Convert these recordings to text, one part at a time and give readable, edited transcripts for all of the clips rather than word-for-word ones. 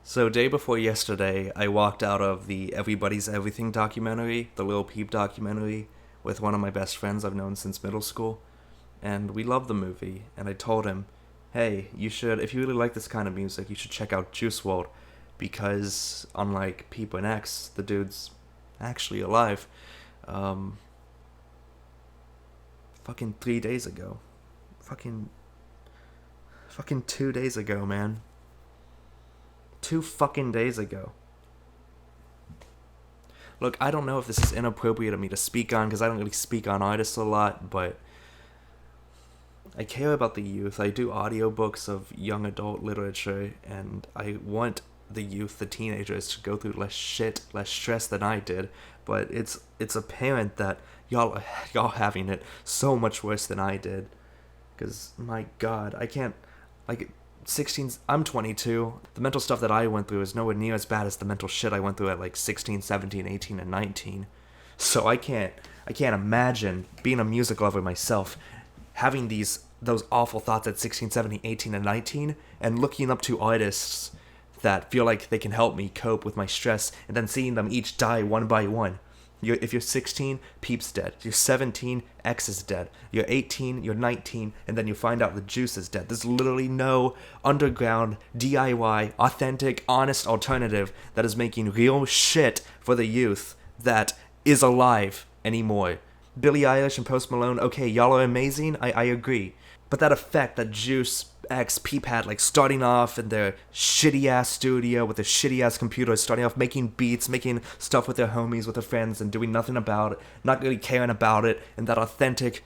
So, day before yesterday, I walked out of the Everybody's Everything documentary, the Lil Peep documentary, with one of my best friends I've known since middle school. And we loved the movie, and I told him, hey, if you really like this kind of music, you should check out Juice WRLD, because unlike Peep and X, the dude's actually alive. Um, fucking 3 days ago. Fucking, fucking 2 days ago, man. 2 fucking days ago. Look, I don't know if this is inappropriate of me to speak on because I don't really speak on artists a lot, but I care about the youth. I do audiobooks of young adult literature, and I want the youth, the teenagers, to go through less shit, less stress than I did. But it's apparent that y'all having it so much worse than I did. Cause my God, I can't like 16. I'm 22. The mental stuff that I went through is nowhere near as bad as the mental shit I went through at like 16, 17, 18, and 19. So I can't imagine being a music lover myself, having those awful thoughts at 16, 17, 18, and 19, and looking up to artists that feel like they can help me cope with my stress, and then seeing them each die one by one. If you're 16, Peep's dead. You're 17, X is dead. You're 18, you're 19, and then you find out the Juice is dead. There's literally no underground, DIY, authentic, honest alternative that is making real shit for the youth that is alive anymore. Billie Eilish and Post Malone, okay, y'all are amazing, I agree. But that effect that Juice X Peep had, like starting off in their shitty ass studio with their shitty ass computer, starting off making beats, making stuff with their homies, with their friends, and doing nothing about it, not really caring about it, and that authentic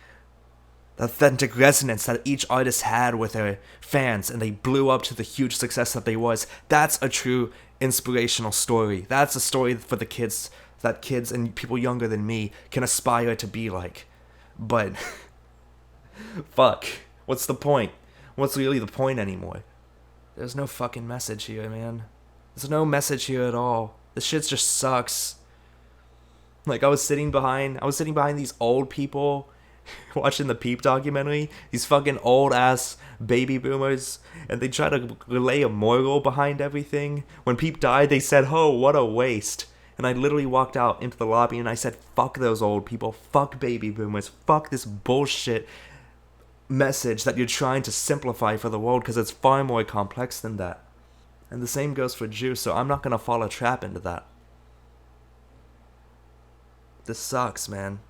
resonance that each artist had with their fans, and they blew up to the huge success that they was. That's a true inspirational story. That's a story for the kids, that kids and people younger than me can aspire to be like. But fuck, what's the point? What's really the point anymore? There's no fucking message here, man. There's no message here at all. This shit just sucks. Like, I was sitting behind these old people watching the Peep documentary, these fucking old ass baby boomers, and they try to relay a moral behind everything. When Peep died, they said, oh, what a waste. And I literally walked out into the lobby and I said, fuck those old people, fuck baby boomers, fuck this bullshit message that you're trying to simplify for the world, because it's far more complex than that. And the same goes for Juice, so I'm not gonna fall a trap into that. This sucks, man.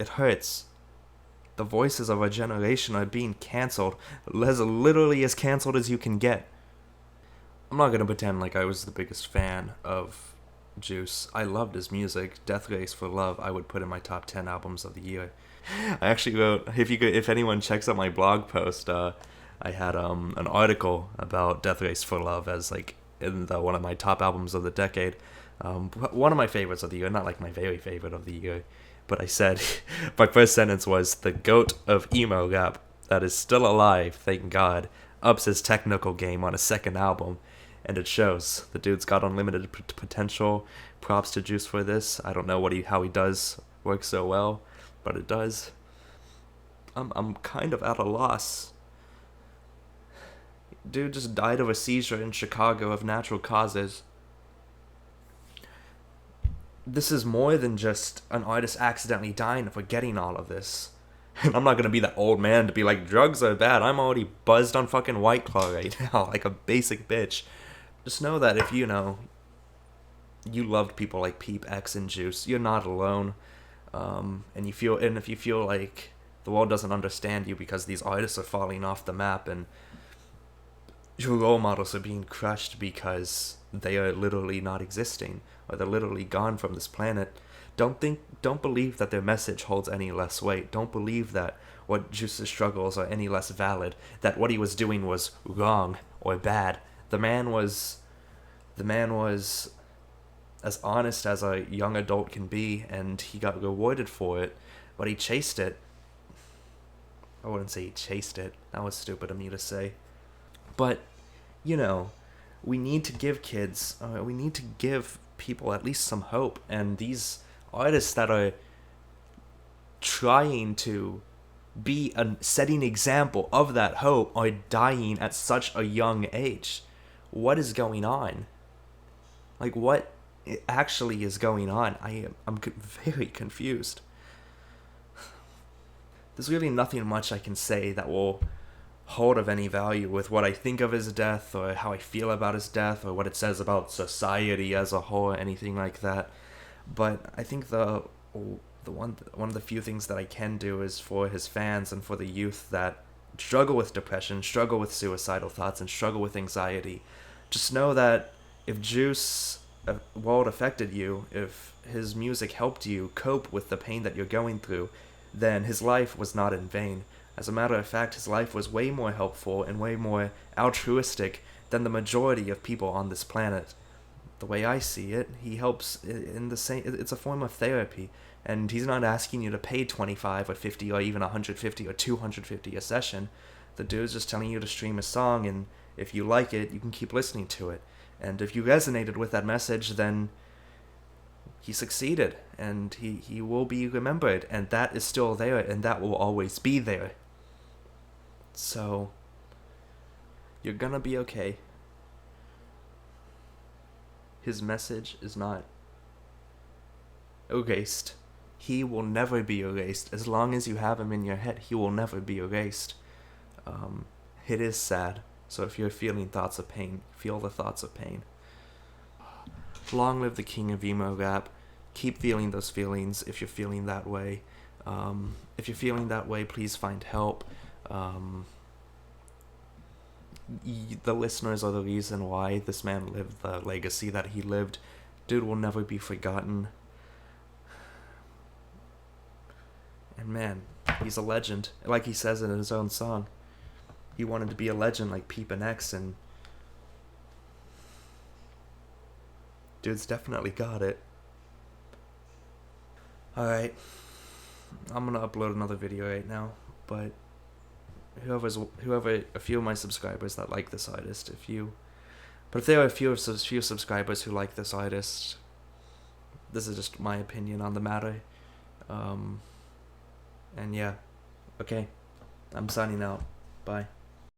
It hurts. The voices of our generation are being cancelled, literally as cancelled as you can get. I'm not gonna pretend like I was the biggest fan of Juice. I loved his music. Death Race for Love I would put in my top 10 albums of the year. I actually wrote, if anyone checks out my blog post, I had an article about Death Race for Love as like in one of my top albums of the decade. One of my favorites of the year, not like my very favorite of the year, but I said, my first sentence was, the GOAT of emo rap that is still alive, thank God, ups his technical game on a second album. And it shows. The dude's got unlimited potential. Props to Juice for this. I don't know how he does work so well, but it does. I'm kind of at a loss. Dude just died of a seizure in Chicago of natural causes. This is more than just an artist accidentally dying and forgetting all of this. And I'm not gonna be that old man to be like, drugs are bad. I'm already buzzed on fucking White Claw right now, like a basic bitch. Just know that if you loved people like Peep, X, and Juice, you're not alone. And if you feel like the world doesn't understand you because these artists are falling off the map and your role models are being crushed because they are literally not existing, or they're literally gone from this planet, don't believe that their message holds any less weight. Don't believe that what Juice's struggles are any less valid, that what he was doing was wrong or bad. The man was as honest as a young adult can be, and he got rewarded for it, but he chased it. I wouldn't say he chased it. That was stupid of me to say. But, we need to give people at least some hope, and these artists that are trying to be a setting example of that hope are dying at such a young age. What is going on? Like, what actually is going on? I'm very confused. There's really nothing much I can say that will hold of any value with what I think of his death, or how I feel about his death, or what it says about society as a whole, or anything like that. But I think the one of the few things that I can do is for his fans and for the youth that struggle with depression, struggle with suicidal thoughts, and struggle with anxiety. Just know that if Juice WRLD affected you, if his music helped you cope with the pain that you're going through, then his life was not in vain. As a matter of fact, his life was way more helpful and way more altruistic than the majority of people on this planet. The way I see it, he helps in the same. It's a form of therapy, and he's not asking you to pay 25 or 50 or even 150 or 250 a session. The dude's just telling you to stream a song, and if you like it, you can keep listening to it. And if you resonated with that message, then he succeeded, and he will be remembered, and that is still there, and that will always be there. So, you're gonna be okay. His message is not erased. He will never be erased. As long as you have him in your head, he will never be erased. It is sad. So if you're feeling thoughts of pain, feel the thoughts of pain. Long live the king of emo rap. Keep feeling those feelings if you're feeling that way. If you're feeling that way, please find help. The listeners are the reason why this man lived the legacy that he lived. Dude will never be forgotten. And man, he's a legend. Like he says in his own song. He wanted to be a legend like Peep and X, and dude's definitely got it. Alright. I'm gonna upload another video right now, but whoever, a few of my subscribers that like this artist, if there are a few subscribers who like this artist, this is just my opinion on the matter. And yeah, okay, I'm signing out. Bye.